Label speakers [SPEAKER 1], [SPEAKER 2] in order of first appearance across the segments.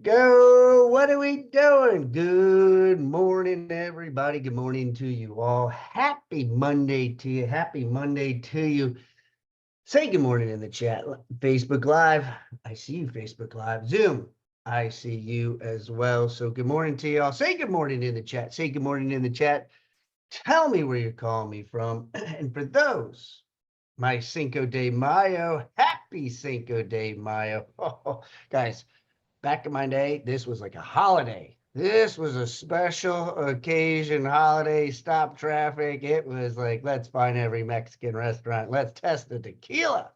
[SPEAKER 1] go. What are we doing? Good morning, everybody. Good morning to you all. Happy Monday to you. Happy Monday to you. Say good morning in the chat. Facebook Live. I see you, Facebook Live. Zoom. I see you as well. So good morning to you all. Say good morning in the chat. Say good morning in the chat. Tell me where you're calling me from. And for those, my Cinco de Mayo, happy Cinco de Mayo. Oh, guys. Back in my day, this was like a holiday. This was a special occasion holiday, stop traffic. It was like, let's find every Mexican restaurant. Let's test the tequila.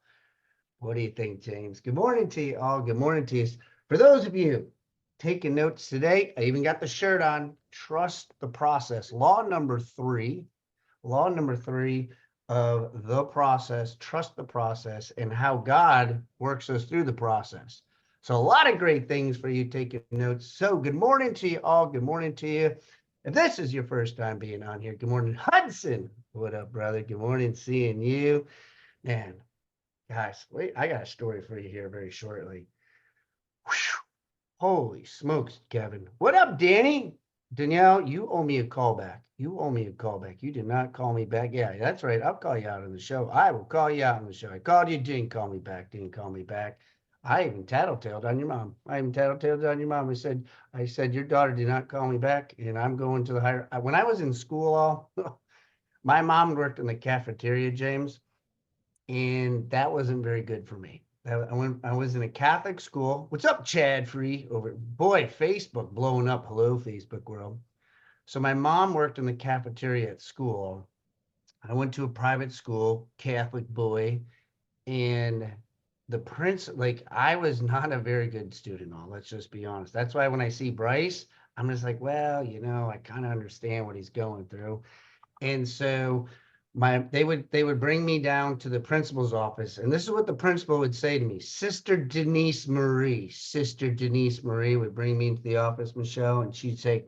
[SPEAKER 1] What do you think, James? Good morning to you all. Good morning to you. For those of you taking notes today, I even got the shirt on. Trust the process. Law number three of the process, trust the process and how God works us through the process. So a lot of great things for you taking notes. So good morning to you all. Good morning to you. If this is your first time being on here, good morning, Hudson. What up, brother? Good morning, seeing you. Man, guys, wait, I got a story for you here very shortly. Whew. Holy smokes, Kevin. What up, Danny? Danielle, you owe me a call back. You owe me a call back. You did not call me back. Yeah, that's right. I'll call you out on the show. I will call you out on the show. I called you, didn't call me back, didn't call me back. I even tattletaled on your mom. I said, your daughter did not call me back, and I'm going to the higher. When I was in school, my mom worked in the cafeteria, James, and that wasn't very good for me. I was in a Catholic school. What's up, Chad Free? Boy, Facebook blowing up. Hello, Facebook world. So my mom worked in the cafeteria at school. I went to a private school, Catholic boy, and I was not a very good student. Let's just be honest. That's why when I see Bryce, I'm just like, well, I kind of understand what he's going through. And so they would bring me down to the principal's office, and this is what the principal would say to me. Sister Denise Marie would bring me into the office, Michelle, and she'd say,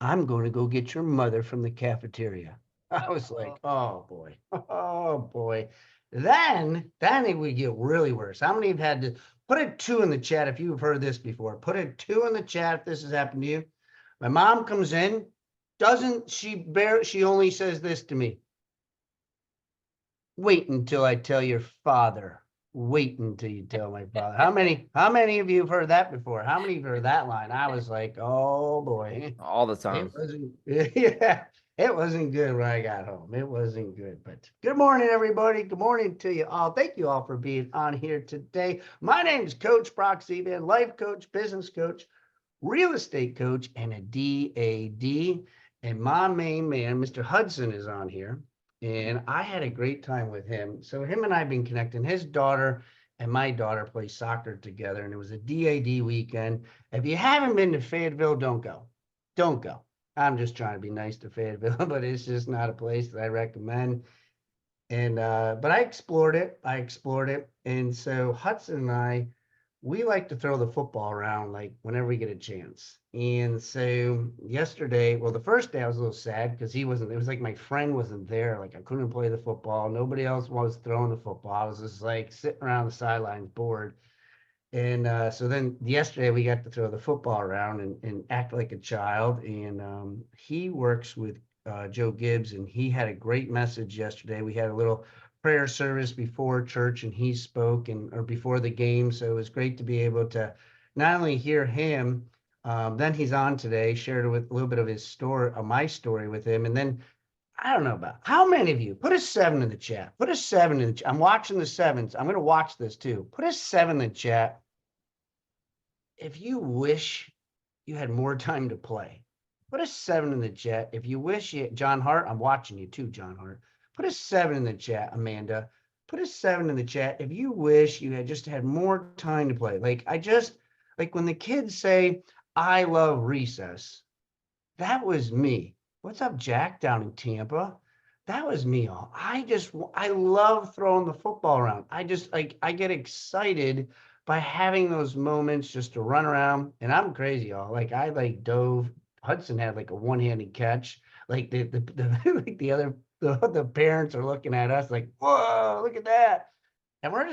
[SPEAKER 1] I'm going to go get your mother from the cafeteria. I was like, oh boy, oh boy. Then it would get really worse. How many have had to put a 2 in the chat if you've heard this before? Put a 2 in the chat if this has happened to you. My mom comes in, she only says this to me. Wait until I tell your father. Wait until you tell my father. How many of you have heard that before? How many have heard that line? I was like, oh boy.
[SPEAKER 2] All the time.
[SPEAKER 1] It wasn't good when I got home. It wasn't good. But good morning, everybody. Good morning to you all. Thank you all for being on here today. My name is Coach Brock Zevan, life coach, business coach, real estate coach, and a DAD. And my main man, Mr. Hudson, is on here. And I had a great time with him. So him and I have been connecting. His daughter and my daughter play soccer together, and it was a DAD weekend. If you haven't been to Fayetteville, don't go. Don't go. I'm just trying to be nice to Fayetteville, but it's just not a place that I recommend. And but I explored it. And so Hudson and I, we like to throw the football around like whenever we get a chance. And so yesterday, well, the first day I was a little sad because it was like my friend wasn't there. Like I couldn't play the football. Nobody else was throwing the football. I was just like sitting around the sidelines bored. And so then yesterday we got to throw the football around and act like a child. And he works with Joe Gibbs, and he had a great message yesterday. We had a little prayer service before church, and he spoke or before the game. So it was great to be able to not only hear him, then he's on today, shared with a little bit of his story, my story with him. And then I don't know about how many of you put a 7 in the chat. Put a 7 in the chat. I'm watching the 7s. I'm going to watch this too. Put a 7 in the chat if you wish you had more time to play. Put a 7 in the chat. If you wish John Hart, I'm watching you too, John Hart. Put a 7 in the chat, Amanda. Put a 7 in the chat if you wish you had just had more time to play. Like when the kids say, I love recess, that was me. What's up, Jack, down in Tampa? That was me. I love throwing the football around. I get excited by having those moments just to run around. And I'm crazy, y'all. Like I dove. Hudson had like a one-handed catch. Like like the parents are looking at us like, whoa, look at that. And we're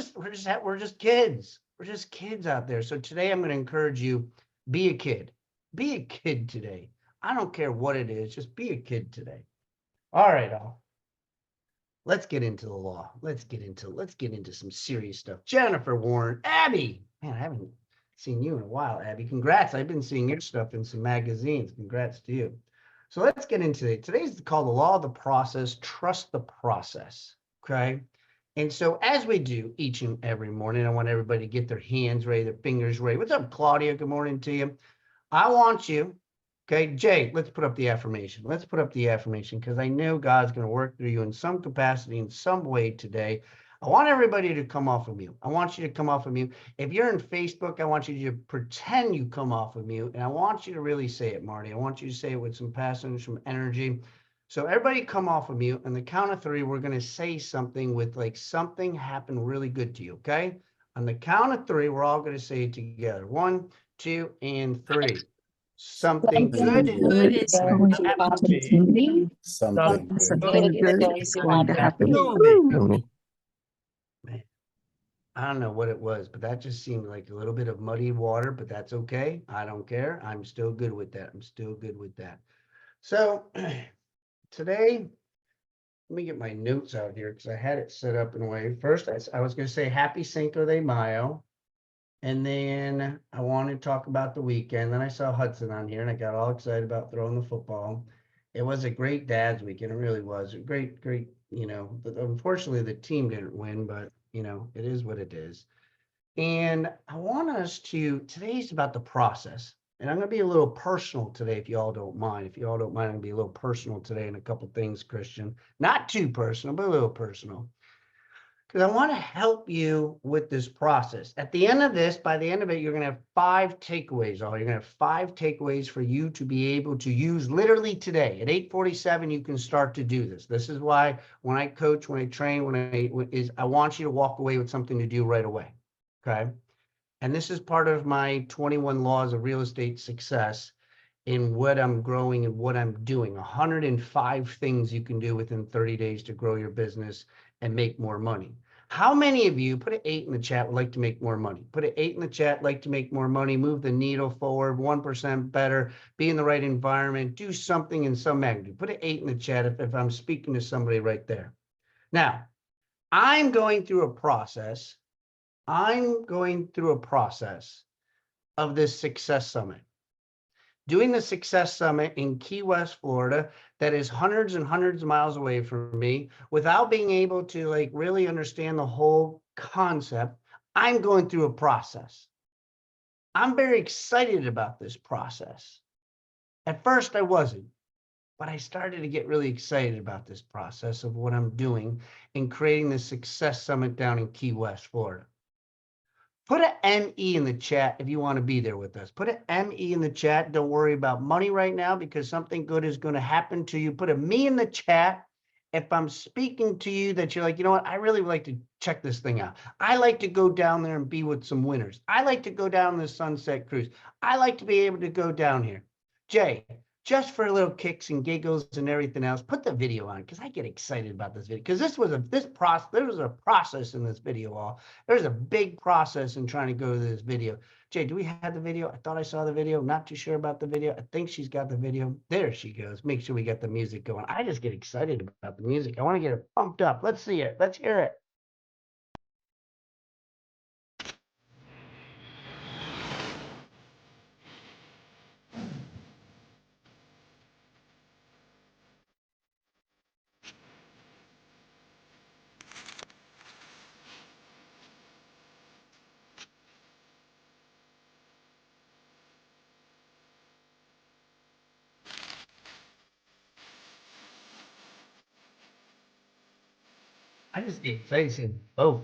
[SPEAKER 1] just kids. We're just kids out there. So today I'm going to encourage you, be a kid. Be a kid today. I don't care what it is, just be a kid today. All right, all. Let's get into the law. Let's get into some serious stuff. Jennifer Warren, Abby. Man, I haven't seen you in a while, Abby. Congrats. I've been seeing your stuff in some magazines. Congrats to you. So let's get into it. Today's called the law of the process. Trust the process. Okay. And so as we do each and every morning, I want everybody to get their hands ready, their fingers ready. What's up, Claudia? Good morning to you. I want you, okay, Jay, let's put up the affirmation. Let's put up the affirmation because I know God's going to work through you in some capacity, in some way today. I want everybody to come off of mute. I want you to come off of mute. If you're in Facebook, I want you to pretend you come off of mute, and I want you to really say it, Marty. I want you to say it with some passion, some energy. So everybody come off of mute. On the count of three, we're going to say something with like something happened really good to you, okay? On the count of three, we're all going to say it together. 1, 2, and 3. Something good is
[SPEAKER 2] Good is going to
[SPEAKER 1] happen
[SPEAKER 2] happen
[SPEAKER 1] to
[SPEAKER 2] to
[SPEAKER 1] you.
[SPEAKER 2] me.
[SPEAKER 3] Something good.
[SPEAKER 2] Something good is going to happen
[SPEAKER 1] to
[SPEAKER 2] to
[SPEAKER 1] me.
[SPEAKER 2] me.
[SPEAKER 1] Man, I don't know what it was, but that just seemed like a little bit of muddy water, but that's okay. I don't care. I'm still good with that. I'm still good with that. So today, let me get my notes out here because I had it set up in a way. First, I was going to say happy Cinco de Mayo. And then I wanted to talk about the weekend. Then I saw Hudson on here and I got all excited about throwing the football. It was a great dad's weekend. It really was a great, but unfortunately the team didn't win, but it is what it is. And I want us today's about the process. And I'm going to be a little personal today, if you all don't mind. If you all don't mind, I'm going to be a little personal today in a couple things, Christian. Not too personal, but a little personal. Because I want to help you with this process. At the end of this, by the end of it, you're going to have 5 takeaways. You're going to have 5 takeaways for you to be able to use literally today. At 8:47, you can start to do this. This is why when I coach, when I train, I want you to walk away with something to do right away. Okay. And this is part of my 21 laws of real estate success in what I'm growing and what I'm doing. 105 things you can do within 30 days to grow your business and make more money. How many of you, put an 8 in the chat, would like to make more money? Put an 8 in the chat, like to make more money, move the needle forward, 1% better, be in the right environment, do something in some magnitude. Put an 8 in the chat if I'm speaking to somebody right there. Now, I'm going through a process. I'm going through a process of this Success Summit. Doing the Success Summit in Key West, Florida, that is hundreds and hundreds of miles away from me, without being able to like really understand the whole concept. I'm going through a process. I'm very excited about this process. At first I wasn't, but I started to get really excited about this process of what I'm doing in creating the Success Summit down in Key West, Florida. Put an ME in the chat if you want to be there with us. Put an ME in the chat. Don't worry about money right now because something good is going to happen to you. Put a me in the chat if I'm speaking to you that you're like, you know what, I really would like to check this thing out. I like to go down there and be with some winners. I like to go down the Sunset Cruise. I like to be able to go down here. Jay, just for little kicks and giggles and everything else, put the video on because I get excited about this video because there was a process in this video. All there's a big process in trying to go to this video. Jay, do we have the video? I thought I saw the video. Not too sure about the video. I think she's got the video. There she goes. Make sure we get the music going. I just get excited about the music. I want to get it pumped up. Let's see it. Let's hear it. I just get excited. Oh.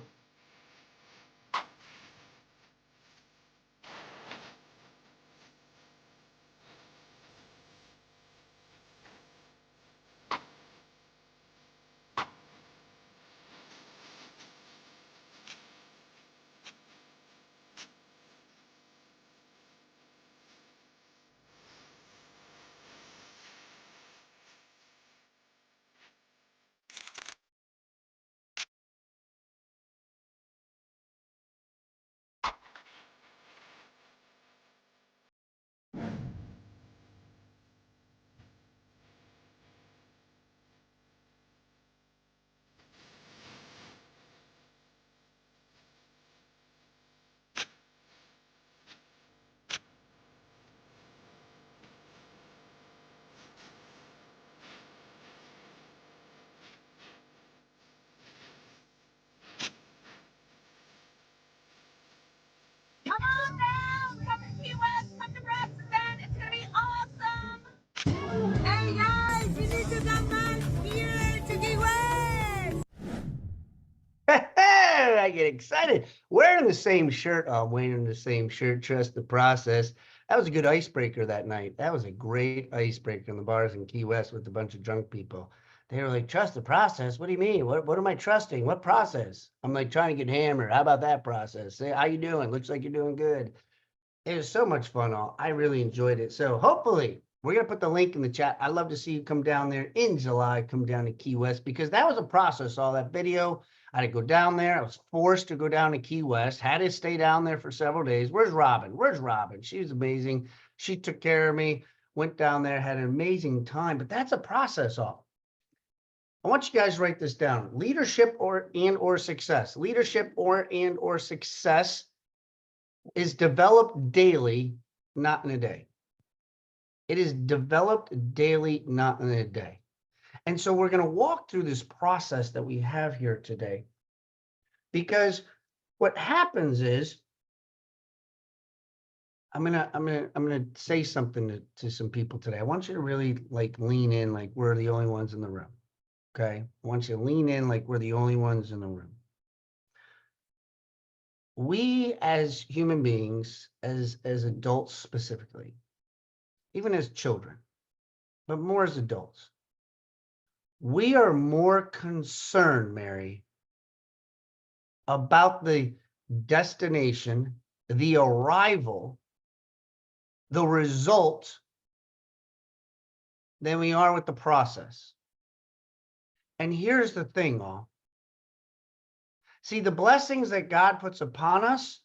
[SPEAKER 1] I get excited. Wearing the same shirt. Oh, I'm wearing the same shirt. Trust the process. That was a good icebreaker that night. That was a great icebreaker in the bars in Key West with a bunch of drunk people. They were like, trust the process. What do you mean? What am I trusting? What process? I'm like trying to get hammered. How about that process? Say, how you doing? Looks like you're doing good. It was so much fun. I really enjoyed it. So hopefully we're going to put the link in the chat. I'd love to see you come down there in July, come down to Key West, because that was a process. All that video, I had to go down there. I was forced to go down to Key West, had to stay down there for several days. Where's Robin? Where's Robin? She was amazing. She took care of me, went down there, had an amazing time, but that's a process all. I want you guys to write this down. Leadership or success. Leadership or success is developed daily, not in a day. It is developed daily, not in a day. And so we're going to walk through this process that we have here today, because what happens is I'm gonna say something to some people today. I want you to really like lean in like we're the only ones in the room. Okay. I want you to lean in like we're the only ones in the room. We as human beings, as adults specifically, even as children, but more as adults, we are more concerned, Mary, about the destination, the arrival, the result, than we are with the process. And here's the thing, all. See, the blessings that God puts upon us,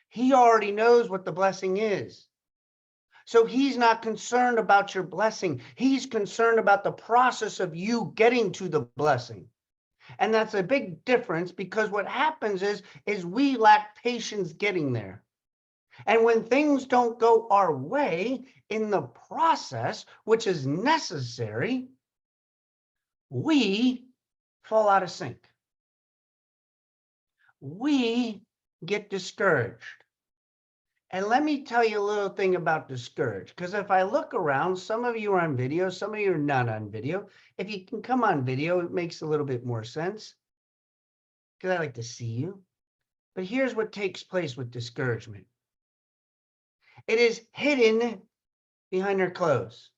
[SPEAKER 1] he already knows what the blessing is. So he's not concerned about your blessing. He's concerned about the process of you getting to the blessing. And that's a big difference, because what happens is we lack patience getting there. And when things don't go our way in the process, which is necessary, we fall out of sync. We get discouraged. And let me tell you a little thing about discouraged, because if I look around, some of you are on video, some of you are not on video. If you can come on video, it makes a little bit more sense, because I like to see you. But here's what takes place with discouragement. It is hidden behind our clothes.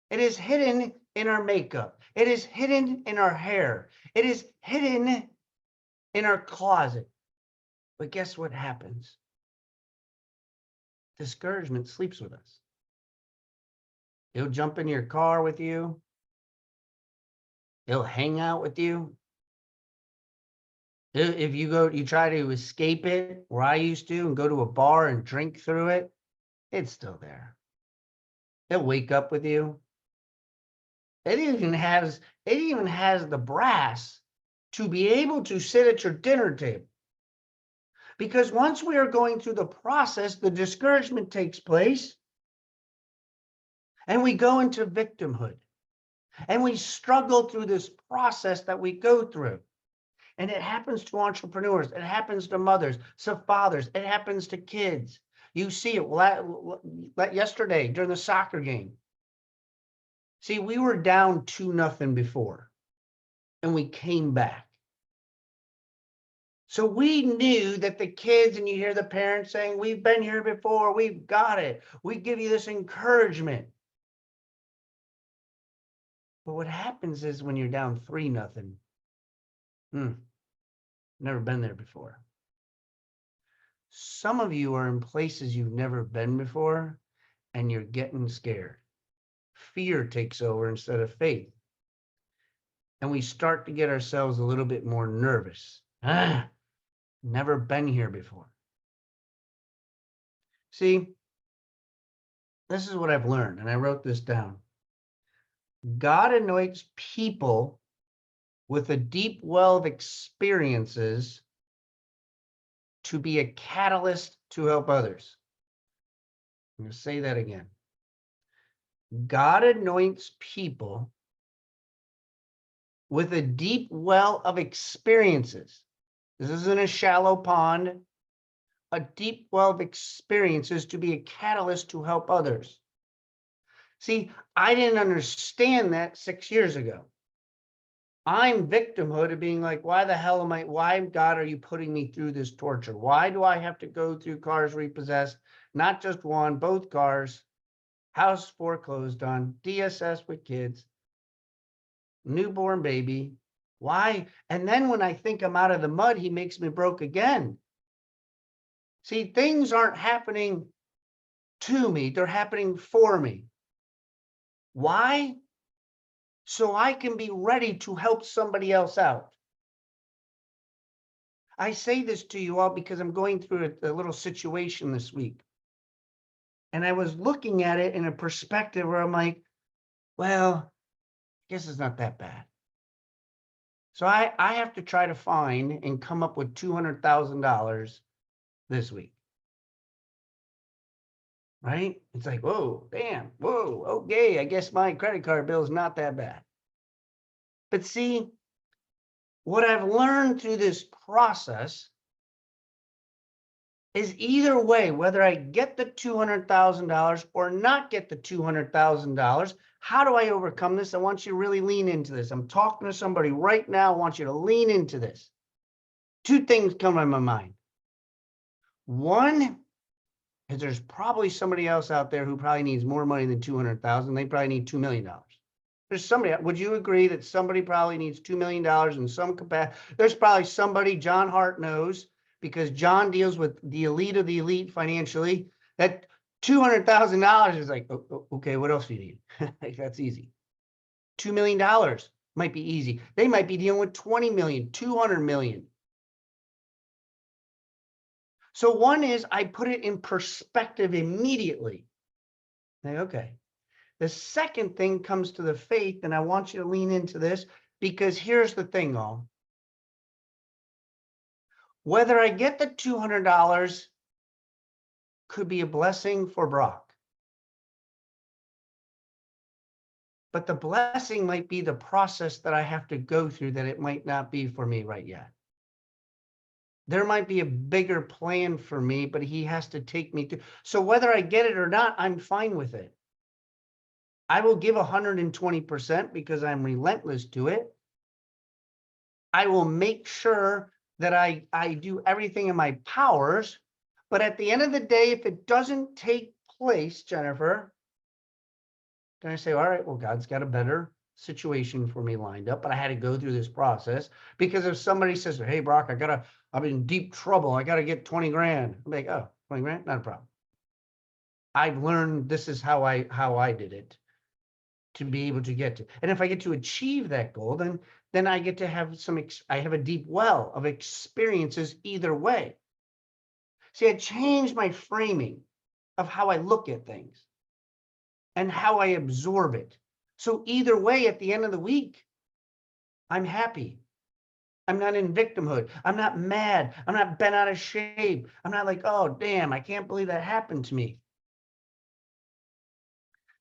[SPEAKER 1] It is hidden in our makeup. It is hidden in our hair. It is hidden in our closet. But guess what happens? Discouragement sleeps with us. It'll jump in your car with you. It'll hang out with you. If you try to escape it, where I used to, and go to a bar and drink through it, it's still there. It'll wake up with you. It even has the brass to be able to sit at your dinner table. Because once we are going through the process, the discouragement takes place, and we go into victimhood, and we struggle through this process that we go through. And it happens to entrepreneurs, it happens to mothers, to fathers, it happens to kids. You see it yesterday during the soccer game. See, we were down 2-0 before, and we came back. So we knew that the kids, and you hear the parents saying, we've been here before, we've got it. We give you this encouragement. But what happens is when you're down 3-0, never been there before. Some of you are in places you've never been before, and you're getting scared. Fear takes over instead of faith. And we start to get ourselves a little bit more nervous. Never been here before. See, this is what I've learned, and I wrote this down. God anoints people with a deep well of experiences to be a catalyst to help others. I'm going to say that again. God anoints people with a deep well of experiences. This isn't a shallow pond. A deep well of experiences to be a catalyst to help others. See, I didn't understand that 6 years ago. I'm victimhood of being like, why the hell am I, why, God, are you putting me through this torture? Why do I have to go through cars repossessed? Not just one, both cars, house foreclosed on, DSS with kids, newborn baby. Why? And then when I think I'm out of the mud, he makes me broke again. See, things aren't happening to me, they're happening for me. Why? So I can be ready to help somebody else out. I say this to you all because I'm going through a little situation this week. And I was looking at it in a perspective where I'm like, well, I guess it's not that bad. So I have to try to find and come up with $200,000 this week. Right? It's like, whoa, damn, whoa, okay, I guess my credit card bill is not that bad. But see, what I've learned through this process is either way, whether I get the $200,000 or not get the $200,000, how do I overcome this? I want you to really lean into this. I'm talking to somebody right now. I want you to lean into this. Two things come to my mind. One is there's probably somebody else out there who probably needs more money than 200,000. They probably need $2 million. There's somebody, would you agree that somebody probably needs $2 million in some capacity? There's probably somebody John Hart knows, because John deals with the elite of the elite financially, that $200,000 is like, okay, what else do you need? Like, that's easy. $2 million might be easy. They might be dealing with 20 million, 200 million. So one is I put it in perspective immediately. Like, okay. The second thing comes to the faith, and I want you to lean into this, because here's the thing, all. Whether I get the $200 could be a blessing for Brock. But the blessing might be the process that I have to go through that it might not be for me right yet. There might be a bigger plan for me, but he has to take me through. So whether I get it or not, I'm fine with it. I will give 120% because I'm relentless to it. I will make sure that I do everything in my powers. But at the end of the day, if it doesn't take place, Jennifer, then I say, all right, well, God's got a better situation for me lined up, but I had to go through this process. Because if somebody says, hey, Brock, I'm in deep trouble, I got to get 20 grand. I'm like, oh, 20 grand, not a problem. I've learned this is how I did it to be able to get to. And if I get to achieve that goal, then I get to have I have a deep well of experiences either way. See, I changed my framing of how I look at things and how I absorb it. So either way, at the end of the week, I'm happy. I'm not in victimhood. I'm not mad. I'm not bent out of shape. I'm not like, oh, damn, I can't believe that happened to me.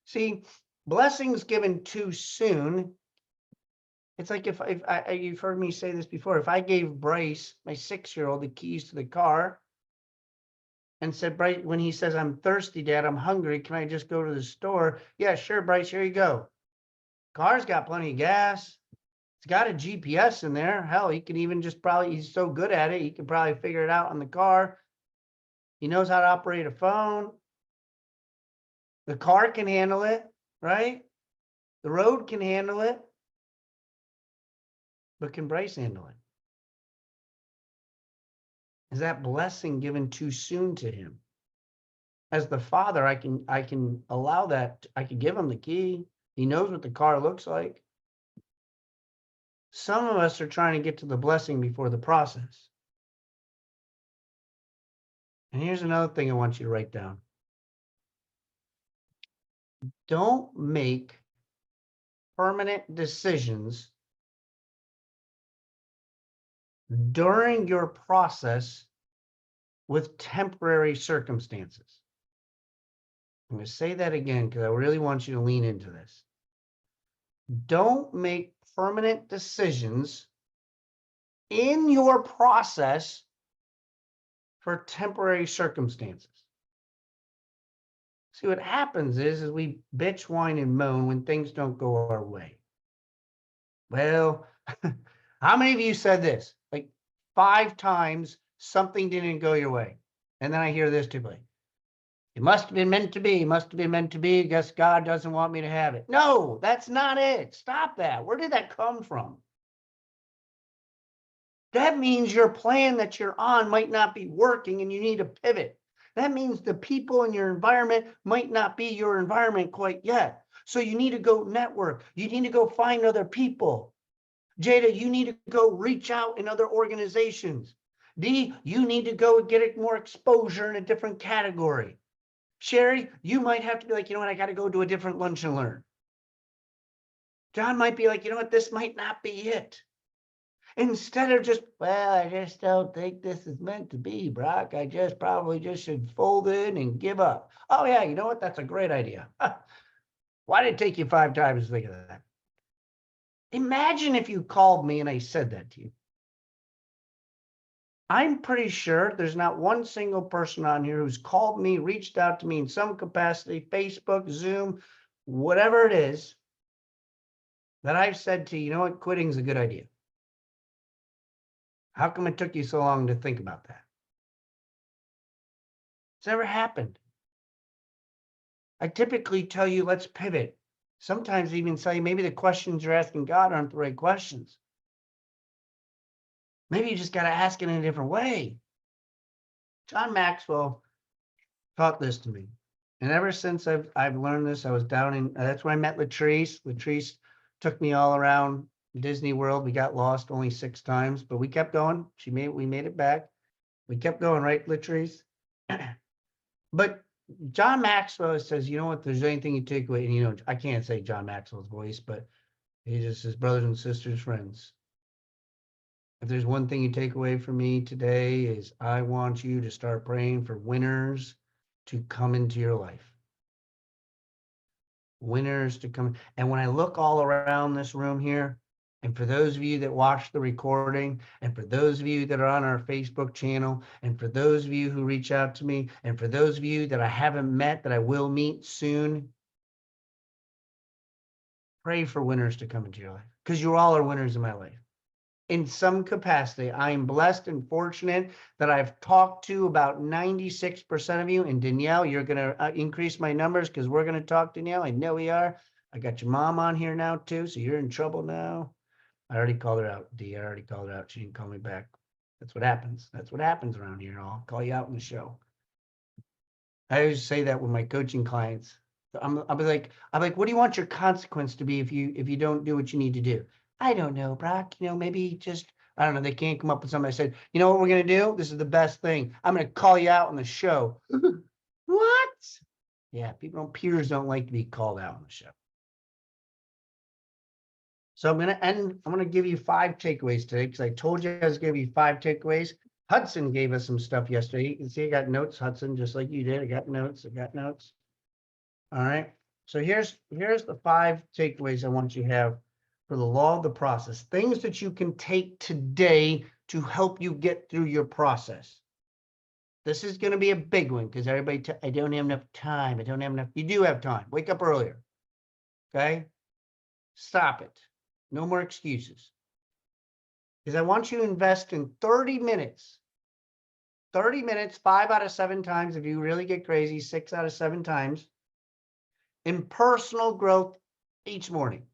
[SPEAKER 1] See, blessings given too soon. It's like if you've heard me say this before, if I gave Bryce, my 6-year-old, the keys to the car and said, Bryce, when he says, I'm thirsty, Dad, I'm hungry, can I just go to the store? Yeah, sure, Bryce, here you go. Car's got plenty of gas. It's got a GPS in there. Hell, he can even just he's so good at it, he can probably figure it out on the car. He knows how to operate a phone. The car can handle it, right? The road can handle it. But can Bryce handle it? Is that blessing given too soon to him? As the father, I can allow that. I can give him the key. He knows what the car looks like. Some of us are trying to get to the blessing before the process. And here's another thing I want you to write down. Don't make permanent decisions during your process with temporary circumstances. I'm going to say that again because I really want you to lean into this. Don't make permanent decisions in your process for temporary circumstances. See, what happens is we bitch, whine, and moan when things don't go our way. Well, How many of you said this? Like 5 times something didn't go your way. And then I hear this typically. It must have been meant to be, must have been meant to be. I guess God doesn't want me to have it. No, that's not it. Stop that. Where did that come from? That means your plan that you're on might not be working and you need to pivot. That means the people in your environment might not be your environment quite yet. So you need to go network. You need to go find other people. Jada, you need to go reach out in other organizations. D, you need to go get it more exposure in a different category. Sherry, you might have to be like, you know what, I got to go to a different lunch and learn. John might be like, you know what, this might not be it. Instead of just, well, I just don't think this is meant to be, Brock. I just probably just should fold in and give up. Oh, yeah, you know what? That's a great idea. Why did it take you 5 times to think of that? Imagine if you called me and I said that to you. I'm pretty sure there's not one single person on here who's called me, reached out to me in some capacity, Facebook, Zoom, whatever it is, that I've said to you, you know what, quitting's a good idea. How come it took you so long to think about that? It's never happened. I typically tell you, let's pivot. Sometimes even tell you maybe the questions you're asking God aren't the right questions. Maybe you just got to ask it in a different way. John Maxwell taught this to me. And ever since I've learned this, I was down in, that's where I met Latrice. Latrice took me all around Disney World. We got lost only 6 times, but we kept going. We made it back. We kept going, right, Latrice? But John Maxwell says, you know what, there's anything you take away, and you know, I can't say John Maxwell's voice, but he just says, brothers and sisters, friends. If there's one thing you take away from me today is I want you to start praying for winners to come into your life. Winners to come. And when I look all around this room here, and for those of you that watch the recording, and for those of you that are on our Facebook channel, and for those of you who reach out to me, and for those of you that I haven't met, that I will meet soon, pray for winners to come into your life, because you all are winners in my life. In some capacity, I am blessed and fortunate that I've talked to about 96% of you. And Danielle, you're going to increase my numbers because we're going to talk, Danielle. I know we are. I got your mom on here now too, so you're in trouble now. I already called her out, D. I already called her out. She didn't call me back. That's what happens. That's what happens around here. I'll call you out in the show. I always say that with my coaching clients. I'll be like, what do you want your consequence to be if you don't do what you need to do? I don't know, Brock. You know, maybe just, I don't know. They can't come up with something. I said, you know what we're going to do? This is the best thing. I'm going to call you out on the show. What? Yeah, peers don't like to be called out on the show. So I'm going to give you 5 takeaways today because I told you I was going to give you 5 takeaways. Hudson gave us some stuff yesterday. You can see I got notes, Hudson, just like you did. I got notes. All right. So here's the 5 takeaways I want you to have for the law of the process. Things that you can take today to help you get through your process. This is going to be a big one because everybody, I don't have enough time. I don't have enough. You do have time. Wake up earlier. Okay. Stop it. No more excuses. Because I want you to invest in 30 minutes. 30 minutes, 5 out of 7 times. If you really get crazy, 6 out of 7 times. In personal growth each morning.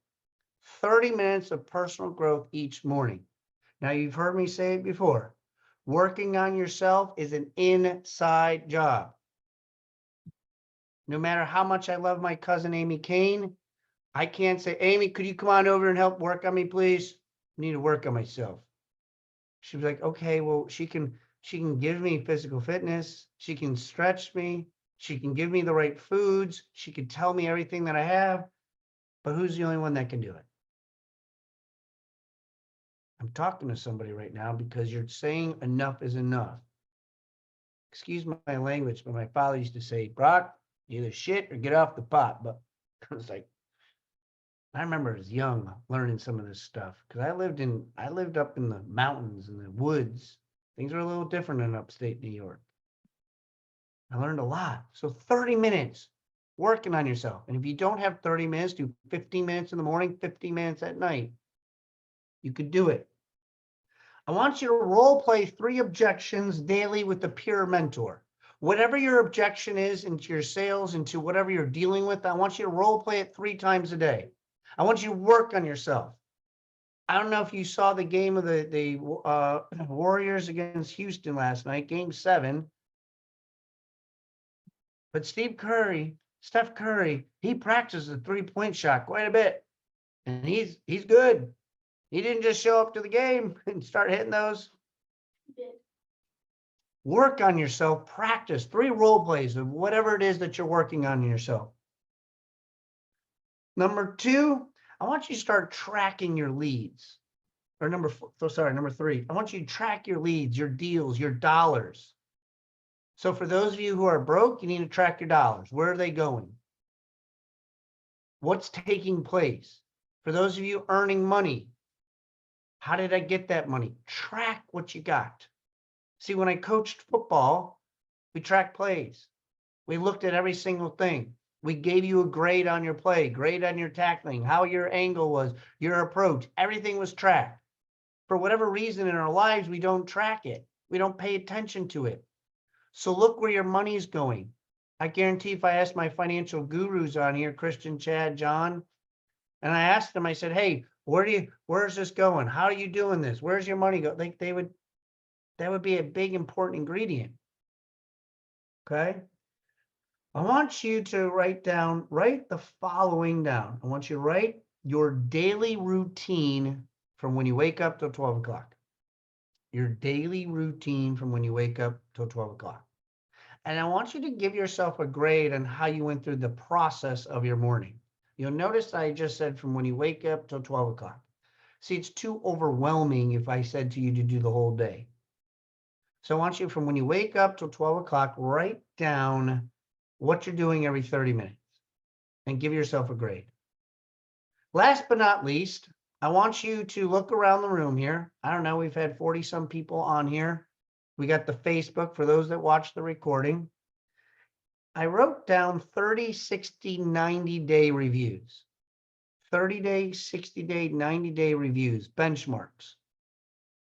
[SPEAKER 1] 30 minutes of personal growth each morning. Now, you've heard me say it before. Working on yourself is an inside job. No matter how much I love my cousin, Amy Kane, I can't say, Amy, could you come on over and help work on me, please? I need to work on myself. She was like, okay, well, she can give me physical fitness. She can stretch me. She can give me the right foods. She can tell me everything that I have. But who's the only one that can do it? I'm talking to somebody right now because you're saying enough is enough. Excuse my language, but my father used to say, Brock, either shit or get off the pot. But I was like, I remember as young learning some of this stuff because I lived up in the mountains and the woods. Things are a little different in upstate New York. I learned a lot. So 30 minutes working on yourself. And if you don't have 30 minutes, do 15 minutes in the morning, 15 minutes at night. You could do it. I want you to role play 3 objections daily with the peer mentor. Whatever your objection is into your sales, into whatever you're dealing with, I want you to role play it 3 times a day. I want you to work on yourself. I don't know if you saw the game of the Warriors against Houston last night, game 7. But Steph Curry, he practiced a 3-point shot quite a bit. And he's good. He didn't just show up to the game and start hitting those. Work on yourself, practice 3 role plays of whatever it is that you're working on yourself. Number 2, I want you to start tracking your leads. Or number 3, I want you to track your leads, your deals, your dollars. So for those of you who are broke, you need to track your dollars. Where are they going? What's taking place? For those of you earning money, how did I get that money? Track what you got. See, when I coached football, we tracked plays. We looked at every single thing. We gave you a grade on your play, grade on your tackling, how your angle was, your approach. Everything was tracked. For whatever reason in our lives, we don't track it. We don't pay attention to it. So look where your money is going. I guarantee if I asked my financial gurus on here, Christian, Chad, John, and I asked them, I said, hey, where's this going? How are you doing this? Where's your money go? That would be a big important ingredient. Okay. I want you to write the following down. I want you to write your daily routine from when you wake up till 12 o'clock. Your daily routine from when you wake up till 12 o'clock. And I want you to give yourself a grade on how you went through the process of your morning. You'll notice I just said from when you wake up till 12 o'clock. See, it's too overwhelming if I said to you to do the whole day. So I want you from when you wake up till 12 o'clock, write down what you're doing every 30 minutes and give yourself a grade. Last but not least, I want you to look around the room here. I don't know, we've had 40 some people on here. We got the Facebook for those that watch the recording. I wrote down 30, 60, 90-day reviews. 30-day, 60-day, 90-day reviews, benchmarks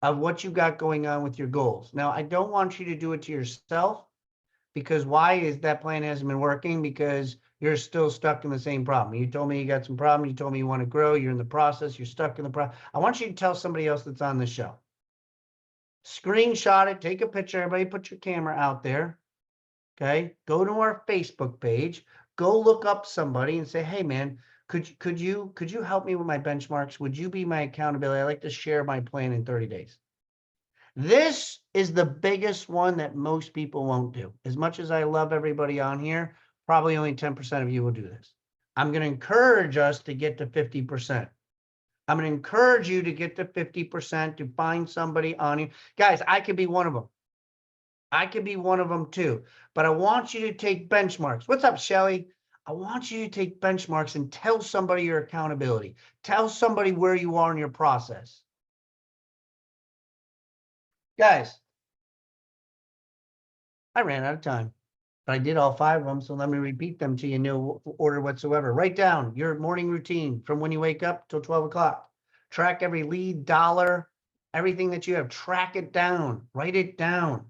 [SPEAKER 1] of what you got going on with your goals. Now, I don't want you to do it to yourself because why is that plan hasn't been working? Because you're still stuck in the same problem. You told me you got some problem. You told me you want to grow. You're in the process. You're stuck in the process. I want you to tell somebody else that's on the show. Screenshot it. Take a picture. Everybody put your camera out there. Okay. Go to our Facebook page. Go look up somebody and say, hey, man, could you help me with my benchmarks? Would you be my accountability? I like to share my plan in 30 days. This is the biggest one that most people won't do. As much as I love everybody on here, probably only 10% of you will do this. I'm going to encourage us to get to 50%. I'm going to encourage you to get to 50%, to find somebody on you. Guys, I could be one of them. I could be one of them too. But I want you to take benchmarks. What's up, Shelly? I want you to take benchmarks and tell somebody your accountability. Tell somebody where you are in your process. Guys, I ran out of time, but I did all 5 of them. So let me repeat them to you in no order whatsoever. Write down your morning routine from when you wake up till 12 o'clock. Track every lead, dollar, everything that you have. Track it down. Write it down.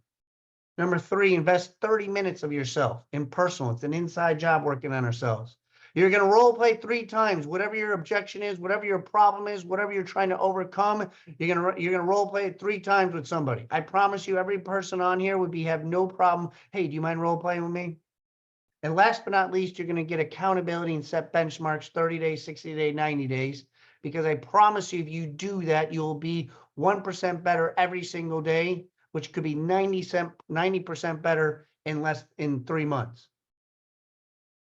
[SPEAKER 1] Number 3, invest 30 minutes of yourself in personal. It's an inside job working on ourselves. You're going to role play 3 times. Whatever your objection is, whatever your problem is, whatever you're trying to overcome, you're going to role play it 3 times with somebody. I promise you, every person on here would have no problem. Hey, do you mind role playing with me? And last but not least, you're going to get accountability and set benchmarks 30 days, 60 days, 90 days. Because I promise you, if you do that, you'll be 1% better every single day, which could be 90% better in 3 months.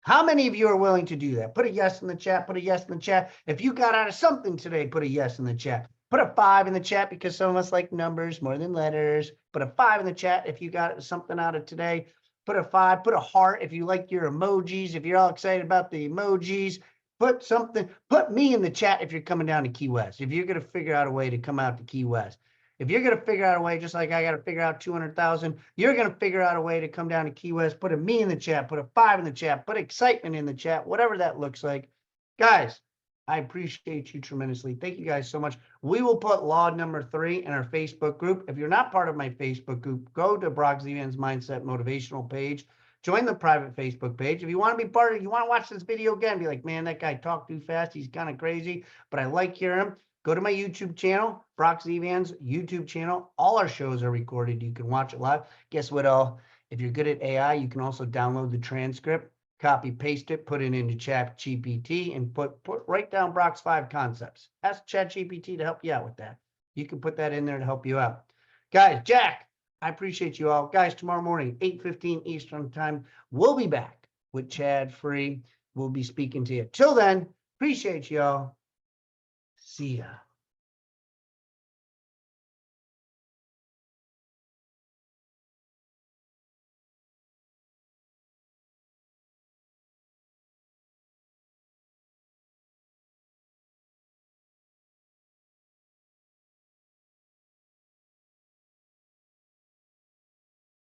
[SPEAKER 1] How many of you are willing to do that? Put a yes in the chat. Put a yes in the chat. If you got out of something today, put a yes in the chat. Put a 5 in the chat because some of us like numbers more than letters. Put a 5 in the chat if you got something out of today. Put a 5. Put a heart if you like your emojis. If you're all excited about the emojis. Put something. Put me in the chat if you're coming down to Key West. If you're going to figure out a way to come out to Key West. If you're going to figure out a way, just like I got to figure out 200,000, you're going to figure out a way to come down to Key West, put a me in the chat, put a 5 in the chat, put excitement in the chat, whatever that looks like. Guys, I appreciate you tremendously. Thank you guys so much. We will put law number 3 in our Facebook group. If you're not part of my Facebook group, go to Brock Zevan's Mindset Motivational page. Join the private Facebook page. If you want to be part of it, you want to watch this video again, be like, man, that guy talked too fast. He's kind of crazy, but I like hearing him. Go to my YouTube channel, Brock Zevan's YouTube channel. All our shows are recorded. You can watch it live. Guess what? If you're good at AI, you can also download the transcript, copy, paste it, put it into ChatGPT, and write down Brock's 5 concepts. Ask ChatGPT to help you out with that. You can put that in there to help you out. Guys, Jack, I appreciate you all. Guys, tomorrow morning, 8:15 Eastern time, we'll be back with Chad Free. We'll be speaking to you. Till then, appreciate you all. See ya.